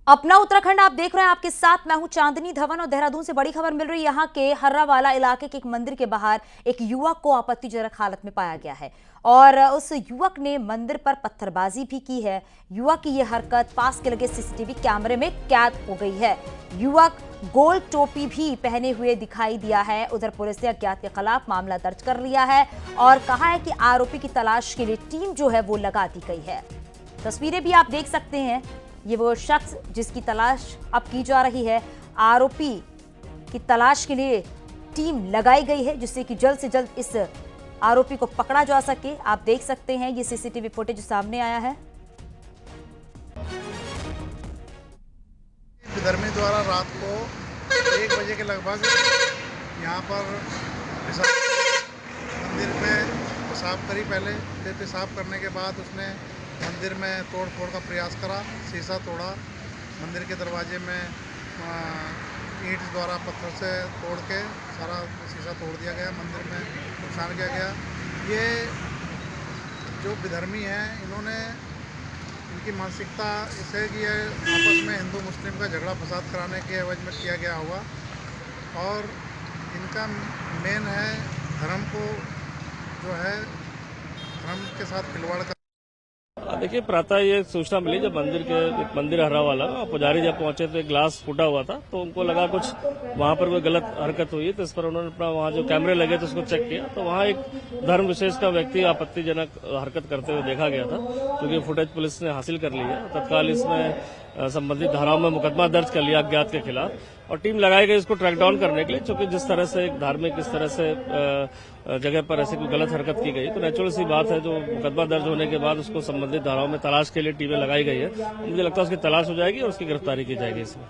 अपना उत्तराखंड आप देख रहे हैं, आपके साथ मैं हूं चांदनी धवन। और देहरादून से बड़ी खबर मिल रही है। यहाँ के हर्रावाला इलाके के एक मंदिर के बाहर एक युवक को आपत्तिजनक हालत में पाया गया है और उस युवक ने मंदिर पर पत्थरबाजी भी की है। युवक की यह हरकत पास के लगे सीसीटीवी कैमरे में कैद हो गई है। युवक गोल टोपी भी पहने हुए दिखाई दिया है। उधर पुलिस ने अज्ञात के खिलाफ मामला दर्ज कर लिया है और कहा है कि आरोपी की तलाश के लिए टीम जो है वो लगा दी गई है। तस्वीरें भी आप देख सकते हैं। ये वो शख्स जिसकी तलाश अब की जा रही है। आरोपी की तलाश के लिए टीम लगाई गई है जिससे कि जल्द से जल्द इस आरोपी को पकड़ा जा सके। आप देख सकते हैं ये सीसीटीवी फुटेज सामने आया है। विधर्मी द्वारा रात को 1 बजे के लगभग यहाँ पर मंदिर में पेशाब करी। पहले फिर पेशाब करने के बाद उसने मंदिर में तोड़ फोड़ का प्रयास करा, शीशा तोड़ा, मंदिर के दरवाजे में ईंट द्वारा पत्थर से तोड़ के सारा शीशा तोड़ दिया गया, मंदिर में नुकसान किया गया। ये जो विधर्मी हैं इन्होंने इनकी मानसिकता इसे कि ये आपस में हिंदू मुस्लिम का झगड़ा फसाद कराने के एवज में किया गया होगा और इनका मेन है धर्म को जो है धर्म के साथ खिलवाड़ कर। देखिए, प्रातः ये सूचना मिली जब मंदिर हर्रावाला पुजारी जब पहुंचे तो एक ग्लास फूटा हुआ था, तो उनको लगा कुछ वहां पर कोई गलत हरकत हुई। तो इस पर उन्होंने अपना वहां जो कैमरे लगे तो उसको चेक किया, तो वहां एक धर्म विशेष का व्यक्ति आपत्तिजनक हरकत करते हुए देखा गया था, क्योंकि फुटेज पुलिस ने हासिल कर ली है। तत्काल इसमें संबंधित धाराओं में मुकदमा दर्ज कर लिया अज्ञात के खिलाफ और टीम लगाई गई इसको ट्रैक डाउन करने के लिए। क्योंकि जिस तरह से एक धार्मिक इस तरह से जगह पर ऐसी कोई गलत हरकत की गई तो नेचुरल सी बात है, जो मुकदमा दर्ज होने के बाद उसको संबंधित धाराओं में तलाश के लिए टीमें लगाई गई है। मुझे लगता है उसकी तलाश हो जाएगी और उसकी गिरफ्तारी की जाएगी इसमें।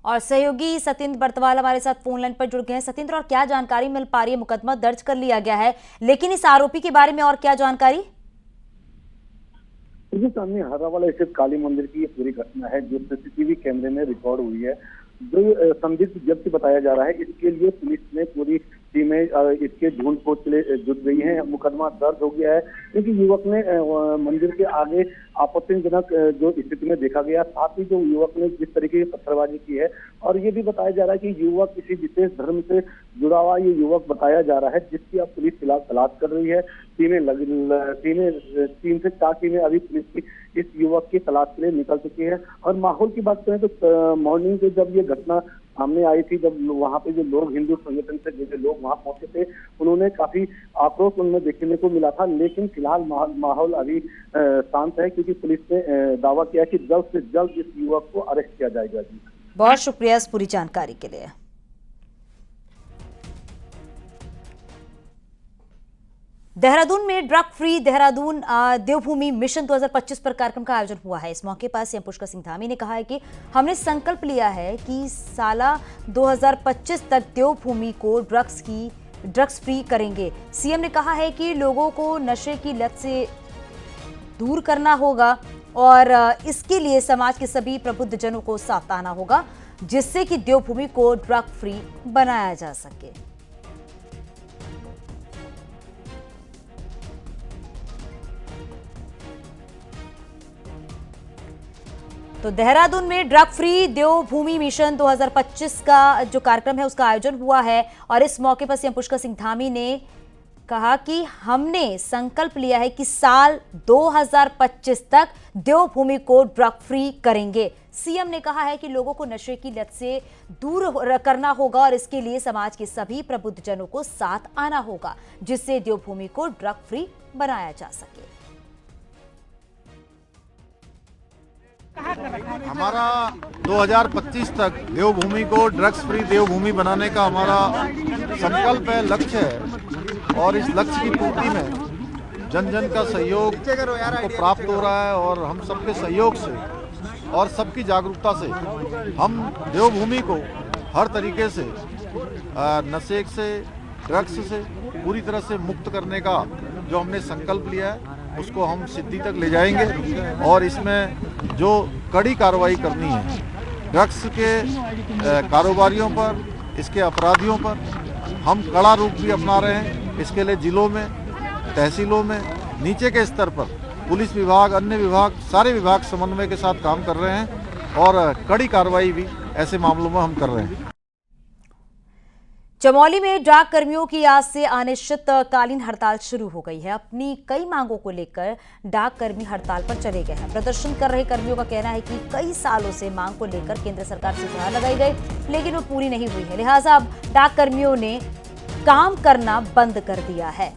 और सहयोगी सतिंद्र बर्तवाल हमारे साथ फोन लाइन पर जुड़ गए हैं। सतिंद्र, और क्या जानकारी मिल पा रही है? मुकदमा दर्ज कर लिया गया है, लेकिन इस आरोपी के बारे में और क्या जानकारी? सामने हर्रावाला स्थित काली मंदिर की ये पूरी घटना है जो सीसीटीवी कैमरे में रिकॉर्ड हुई है। जो संदिग्ध व्यक्ति बताया जा रहा है, इसके लिए पुलिस ने पूरी टीमें इसके ढूंढ-खोज के लिए जुट गई हैं। मुकदमा दर्ज हो गया है क्योंकि युवक ने मंदिर के आगे आपत्तिजनक जो स्थिति में देखा गया, साथ ही जो युवक ने जिस तरीके की पत्थरबाजी की है और ये भी बताया जा रहा है कि युवक किसी विशेष धर्म से जुड़ा हुआ ये युवक बताया जा रहा है, जिसकी अब पुलिस फिलहाल तलाश कर रही है। 3 से 4 टीमें अभी पुलिस की इस युवक की तलाश के लिए निकल चुकी है। और माहौल की बात करें तो मॉर्निंग से जब ये घटना सामने आई थी, जब वहां पे जो लोग हिंदू संगठन से जुड़े लोग वहां पहुंचे थे, उन्होंने काफी आक्रोश उनमें देखने को मिला था। लेकिन फिलहाल माहौल अभी शांत है क्योंकि पुलिस ने दावा किया कि जल्द से जल्द इस युवक को अरेस्ट किया जाएगा। जी, बहुत शुक्रिया इस पूरी जानकारी के लिए। देहरादून में ड्रग फ्री देहरादून देवभूमि मिशन 2025 पर कार्यक्रम का आयोजन हुआ है। इस मौके पर सीएम पुष्कर सिंह धामी ने कहा है कि हमने संकल्प लिया है कि साल 2025 तक देवभूमि को ड्रग्स फ्री करेंगे। सीएम ने कहा है कि लोगों को नशे की लत से दूर करना होगा और इसके लिए समाज के सभी प्रबुद्ध जनों को साथ आना होगा, जिससे कि देवभूमि को ड्रग फ्री बनाया जा सके। तो देहरादून में ड्रग फ्री देवभूमि मिशन 2025 का जो कार्यक्रम है उसका आयोजन हुआ है और इस मौके पर सीएम पुष्कर सिंह धामी ने कहा कि हमने संकल्प लिया है कि साल 2025 तक देवभूमि को ड्रग फ्री करेंगे। सीएम ने कहा है कि लोगों को नशे की लत से दूर करना होगा और इसके लिए समाज के सभी प्रबुद्ध जनों को साथ आना होगा, जिससे देवभूमि को ड्रग फ्री बनाया जा सके। हमारा 2025 तक देवभूमि को ड्रग्स फ्री देवभूमि बनाने का हमारा संकल्प है, लक्ष्य है और इस लक्ष्य की पूर्ति में जन जन का सहयोग को प्राप्त हो रहा है और हम सबके सहयोग से और सबकी जागरूकता से हम देवभूमि को हर तरीके से नशे से, ड्रग्स से पूरी तरह से मुक्त करने का जो हमने संकल्प लिया है उसको हम सिद्धि तक ले जाएंगे और इसमें जो कड़ी कार्रवाई करनी है ड्रग्स के कारोबारियों पर, इसके अपराधियों पर हम कड़ा रूप भी अपना रहे हैं। इसके लिए जिलों में, तहसीलों में, नीचे के स्तर पर पुलिस विभाग, अन्य विभाग, सारे विभाग समन्वय के साथ काम कर रहे हैं और कड़ी कार्रवाई भी ऐसे मामलों में हम कर रहे हैं। चमोली में डाक कर्मियों की आज से अनिश्चितकालीन हड़ताल शुरू हो गई है। अपनी कई मांगों को लेकर डाक कर्मी हड़ताल पर चले गए हैं। प्रदर्शन कर रहे कर्मियों का कहना है कि कई सालों से मांग को लेकर केंद्र सरकार से गुहार लगाई गई, लेकिन वो पूरी नहीं हुई है। लिहाजा अब डाक कर्मियों ने काम करना बंद कर दिया है।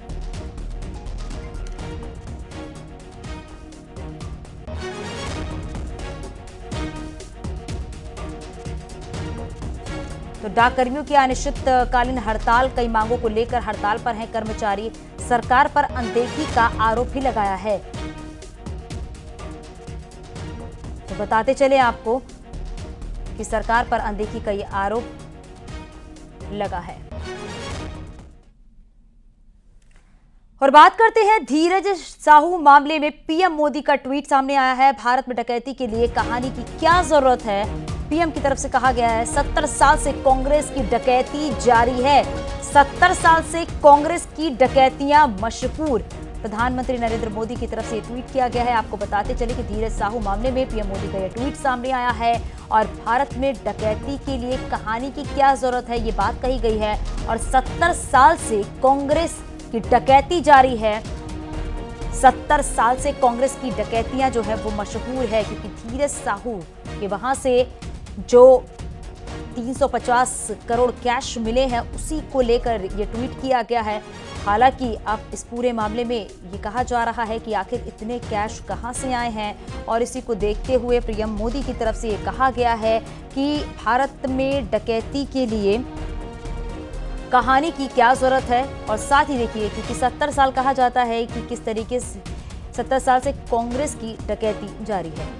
तो डाक कर्मियों की अनिश्चितकालीन हड़ताल, कई मांगों को लेकर हड़ताल पर हैं कर्मचारी। सरकार पर अनदेखी का आरोप भी लगाया है। तो बताते चले आपको कि सरकार पर अनदेखी का ये आरोप लगा है। और बात करते हैं धीरज साहू मामले में पीएम मोदी का ट्वीट सामने आया है। भारत में डकैती के लिए कहानी की क्या जरूरत है, पीएम की तरफ से कहा गया है। 70 साल से कांग्रेस की डकैती जारी है। 70 साल से कांग्रेस की डकैतियां मशहूर। प्रधानमंत्री नरेंद्र मोदी की तरफ से ट्वीट किया गया है। आपको बताते चले कि धीरज साहू मामले में पीएम मोदी का यह ट्वीट सामने आया है और भारत में डकैती के लिए कहानी की क्या जरूरत है, ये बात कही गई है। और 70 साल से कांग्रेस की डकैती जारी है। 70 साल से कांग्रेस की डकैतियां जो है वो मशहूर है, क्योंकि धीरज साहू के वहां से जो 350 करोड़ कैश मिले हैं उसी को लेकर ये ट्वीट किया गया है। हालांकि अब इस पूरे मामले में ये कहा जा रहा है कि आखिर इतने कैश कहां से आए हैं, और इसी को देखते हुए पीएम मोदी की तरफ से ये कहा गया है कि भारत में डकैती के लिए कहानी की क्या जरूरत है। और साथ ही देखिए, क्योंकि 70 साल कहा जाता है कि किस तरीके से 70 साल से कांग्रेस की डकैती जारी है।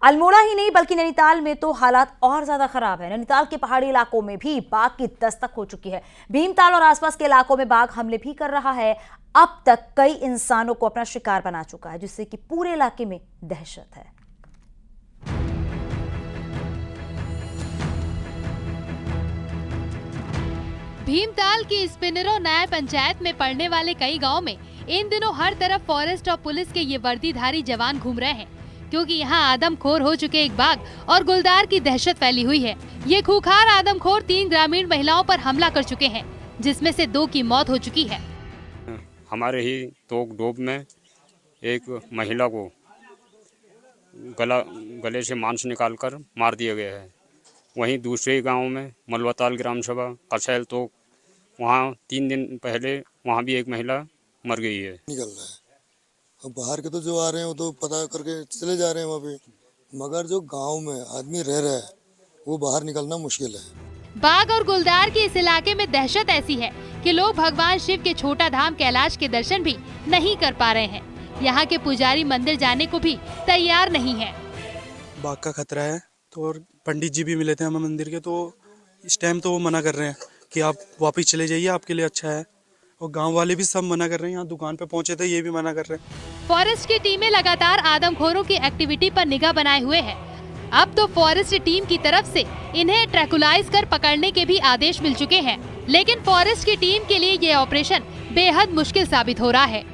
अल्मोड़ा ही नहीं बल्कि नैनीताल में तो हालात और ज्यादा खराब है। नैनीताल के पहाड़ी इलाकों में भी बाघ की दस्तक हो चुकी है। भीमताल और आसपास के इलाकों में बाघ हमले भी कर रहा है। अब तक कई इंसानों को अपना शिकार बना चुका है, जिससे कि पूरे इलाके में दहशत है। भीमताल की स्पिनरो न्याय पंचायत में पड़ने वाले कई गांव में इन दिनों हर तरफ फॉरेस्ट और पुलिस के ये वर्दीधारी जवान घूम रहे हैं, क्योंकि यहाँ आदमखोर हो चुके एक बाघ और गुलदार की दहशत फैली हुई है। ये खूंखार आदमखोर 3 ग्रामीण महिलाओं पर हमला कर चुके हैं, जिसमें से 2 की मौत हो चुकी है। हमारे ही तोक डोब में एक महिला को गले से मांस निकालकर मार दिया गया है। वहीं दूसरे गांव में मलवाताल ग्राम सभा कछैल तोक, वहाँ 3 दिन पहले वहाँ भी एक महिला मर गई है। निकल रहा है। अब बाहर के तो जो आ रहे हैं वो तो पता करके चले जा रहे हैं वहाँ पे, मगर जो गांव में आदमी रह रहा है वो बाहर निकलना मुश्किल है। बाघ और गुलदार के इस इलाके में दहशत ऐसी है कि लोग भगवान शिव के छोटा धाम कैलाश के दर्शन भी नहीं कर पा रहे हैं। यहाँ के पुजारी मंदिर जाने को भी तैयार नहीं है। बाघ का खतरा है, तो और पंडित जी भी मिले थे हमें मंदिर के, तो इस टाइम तो वो मना कर रहे हैं कि आप वापस चले जाइए, आपके लिए अच्छा है। और गांव वाले भी सब मना कर रहे हैं। यहाँ दुकान पे पहुंचे थे, ये भी मना कर रहे हैं। फॉरेस्ट की टीमें लगातार आदमखोरों की एक्टिविटी पर निगाह बनाए हुए हैं। अब तो फॉरेस्ट टीम की तरफ से इन्हें ट्रैकुलाइज कर पकड़ने के भी आदेश मिल चुके हैं, लेकिन फॉरेस्ट की टीम के लिए ये ऑपरेशन बेहद मुश्किल साबित हो रहा है।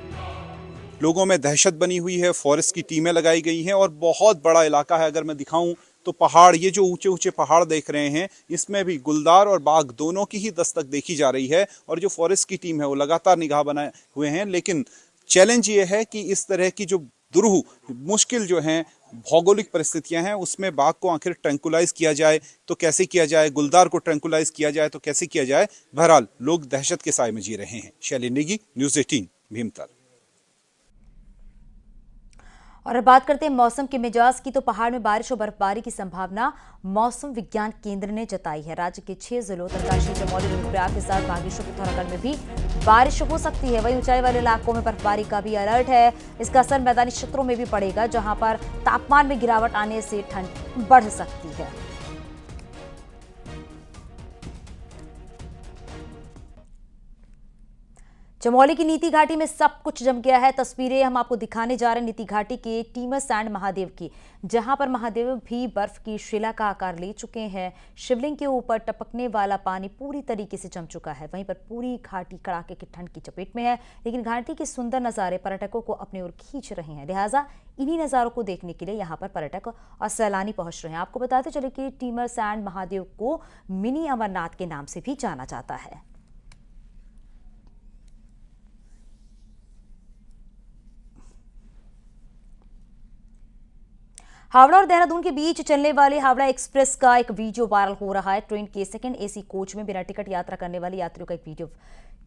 लोगों में दहशत बनी हुई है, फॉरेस्ट की टीमें लगाई गई हैं और बहुत बड़ा इलाका है। अगर मैं दिखाऊं तो पहाड़, ये जो ऊंचे ऊंचे पहाड़ देख रहे हैं, इसमें भी गुलदार और बाघ दोनों की ही दस्तक देखी जा रही है। और जो फॉरेस्ट की टीम है वो लगातार निगाह बनाए हुए हैं। लेकिन चैलेंज ये है कि इस तरह की जो दुरूह मुश्किल जो हैं भौगोलिक परिस्थितियां हैं, उसमें बाघ को आखिर ट्रैंकुलाइज किया जाए तो कैसे किया जाए, गुलदार को ट्रैंकुलाइज किया जाए तो कैसे किया जाए। बहरहाल लोग दहशत के साए में जी रहे हैं। शैली नेगी, न्यूज़ 18, भीमताल। और अब बात करते हैं मौसम के मिजाज की। तो पहाड़ में बारिश और बर्फबारी की संभावना मौसम विज्ञान केंद्र ने जताई है। राज्य के 6 जिलों उत्तरकाशी, चमोली, रुद्रप्रयाग के साथ बागेश्वर, पिथौरागढ़ में भी बारिश हो सकती है। वहीं ऊंचाई वाले इलाकों में बर्फबारी का भी अलर्ट है। इसका असर मैदानी क्षेत्रों में भी पड़ेगा, जहां पर तापमान में गिरावट आने से ठंड बढ़ सकती है। चमोली की नीति घाटी में सब कुछ जम गया है। तस्वीरें हम आपको दिखाने जा रहे हैं नीति घाटी के टीमर सैंड महादेव की, जहां पर महादेव भी बर्फ की शिला का आकार ले चुके हैं। शिवलिंग के ऊपर टपकने वाला पानी पूरी तरीके से जम चुका है। वहीं पर पूरी घाटी कड़ाके की ठंड की चपेट में है, लेकिन घाटी के सुंदर नज़ारे पर्यटकों को अपनी ओर खींच रहे हैं। लिहाजा इन्हीं नज़ारों को देखने के लिए यहाँ पर पर्यटक और सैलानी पहुंच रहे हैं। आपको बताते चले कि टीमर सैंड महादेव को मिनी अमरनाथ के नाम से भी जाना जाता है। हावड़ा और देहरादून के बीच चलने वाले हावड़ा एक्सप्रेस का एक वीडियो वायरल हो रहा है। ट्रेन के सेकंड एसी कोच में बिना टिकट यात्रा करने वाले यात्रियों का एक वीडियो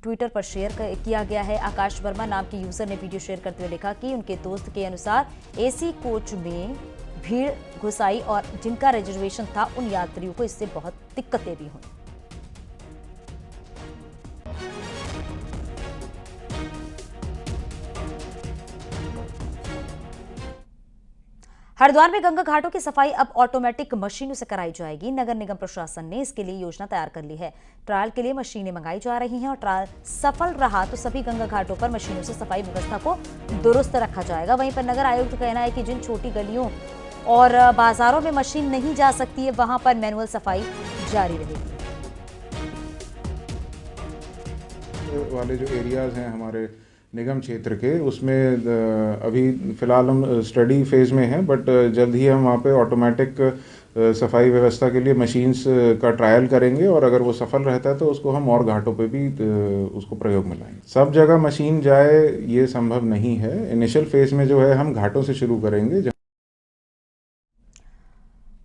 ट्विटर पर शेयर किया गया है। आकाश वर्मा नाम के यूजर ने वीडियो शेयर करते हुए लिखा कि उनके दोस्त के अनुसार एसी कोच में भीड़ घुस आई और जिनका रिजर्वेशन था उन यात्रियों को इससे बहुत दिक्कतें भी हुई। हरिद्वार में गंगा घाटों की सफाई अब ऑटोमेटिक मशीनों से कराई जाएगी। नगर निगम प्रशासन ने इसके लिए योजना तैयार कर ली है। ट्रायल के लिए मशीनें मंगाई जा रही हैं और ट्रायल सफल रहा तो सभी गंगा घाटों पर मशीनों से सफाई व्यवस्था को दुरुस्त रखा जाएगा। वहीं पर नगर आयुक्त का कहना है कि जिन छोटी गलियों और बाजारों में मशीन नहीं जा सकती है, वहां पर मैनुअल सफाई जारी रहेगी। वाले जो एरियाज हैं हमारे निगम क्षेत्र के, उसमें अभी फिलहाल हम स्टडी फेज में हैं, बट जल्द ही हम वहाँ पे ऑटोमेटिक सफाई व्यवस्था के लिए मशीन्स का ट्रायल करेंगे और अगर वो सफल रहता है तो उसको हम और घाटों पे भी उसको प्रयोग में लाएंगे। सब जगह मशीन जाए ये संभव नहीं है। इनिशियल फेज में जो है हम घाटों से शुरू करेंगे।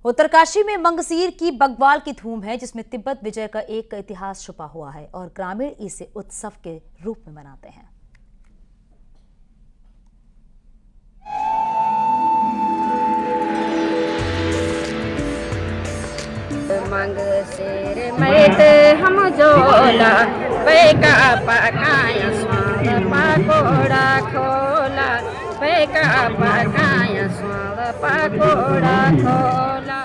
उत्तरकाशी में मंगसीर की बग्वाल की धूम है, जिसमें तिब्बत विजय का एक इतिहास छुपा हुआ है और ग्रामीण इसे उत्सव के रूप में मनाते हैं। मंगसीर मैत हम जोला पैका पकाया स्वाद पकोड़ा खोला, पैका पकाया स्वाद पकोड़ा खोला।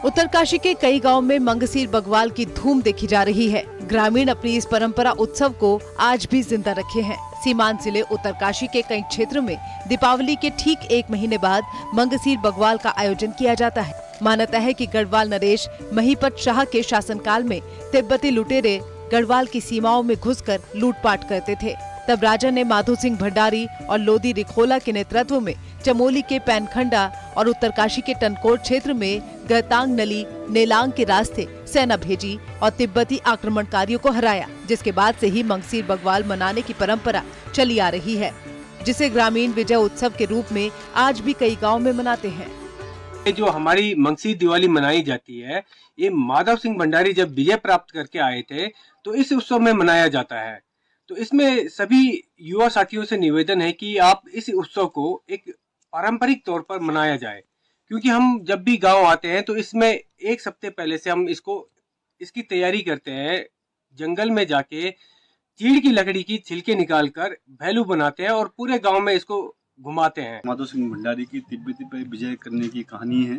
उत्तरकाशी के कई गांव में मंगसीर बग्वाल की धूम देखी जा रही है। ग्रामीण अपनी इस परंपरा उत्सव को आज भी जिंदा रखे हैं। सीमांत जिले उत्तरकाशी के कई क्षेत्रों में दीपावली के ठीक एक महीने बाद मंगसीर बग्वाल का आयोजन किया जाता है। मान्यता है कि गढ़वाल नरेश महीपत शाह के शासनकाल में तिब्बती लुटेरे गढ़वाल की सीमाओं में घुसकर लूटपाट करते थे। तब राजा ने माधो सिंह भंडारी और लोदी रिखोला के नेतृत्व में चमोली के पैनखंडा और उत्तरकाशी के टनकोट क्षेत्र में गहतांग नली नेलांग के रास्ते सेना भेजी और तिब्बती आक्रमणकारियों को हराया, जिसके बाद से ही मंगसीर बग्वाल मनाने की परंपरा चली आ रही है, जिसे ग्रामीण विजय उत्सव के रूप में आज भी कई गाँव में मनाते हैं। ये जो हमारी मंगसीर दिवाली मनाई जाती है, ये माधव सिंह भंडारी जब विजय प्राप्त करके आए थे तो इस उत्सव में मनाया जाता है। तो इसमें सभी युवा साथियों से निवेदन है कि आप इस उत्सव को एक पारंपरिक तौर पर मनाया जाए, क्योंकि हम जब भी गांव आते हैं तो इसमें एक सप्ताह पहले से हम इसकी तैयारी करते हैं। जंगल में जाके चीड़ की लकड़ी की छिलके निकालकर भैलू बनाते हैं और पूरे गांव में इसको घुमाते हैं। माधव सिंह भंडारी की तिब्बती पर विजय करने की कहानी है,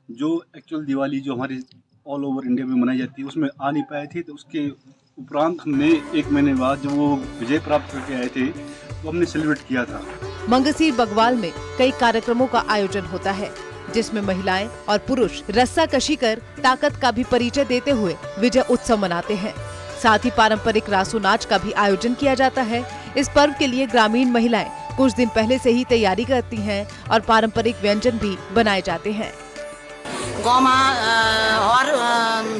जो एक्चुअल दिवाली जो हमारी ऑल ओवर इंडिया में मनाई जाती है उसमें आ नहीं पाए थे। तो उसके उपरांत हमने एक महीने बाद जब वो विजय प्राप्त करके आए थे तो हमने सेलिब्रेट किया था। मंगसीर बग्वाल में कई कार्यक्रमों का आयोजन होता है, जिसमें महिलाएं और पुरुष रस्साकशी कर ताकत का भी परिचय देते हुए विजय उत्सव मनाते हैं। साथ ही पारंपरिक रासो नाच का भी आयोजन किया जाता है। इस पर्व के लिए ग्रामीण महिलाएं कुछ दिन पहले से ही तैयारी करती हैं और पारंपरिक व्यंजन भी बनाए जाते हैं। गाँव में और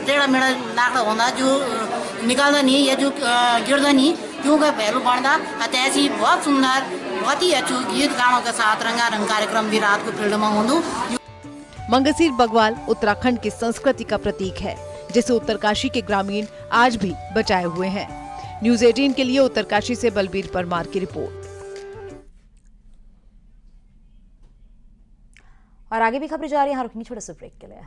टेढ़ा मेढ़ा लाकड़ा होता जो निकालता नहीं या जो गिरता नहीं, क्योंकि पहलू बढ़ता ऐसी बहुत सुंदर बहुत ही अच्छे गीत गानों के साथ रंगारंग कार्यक्रम भी रात को फील्ड में होंदू। मंगसीर बग्वाल उत्तराखंड की संस्कृति का प्रतीक है, जिसे उत्तरकाशी के ग्रामीण आज भी बचाए हुए हैं। न्यूज़ 18 के लिए उत्तरकाशी से बलबीर परमार की रिपोर्ट। और आगे भी खबरें जा रही हैं, रुकनी छोटे से ब्रेक के लिए।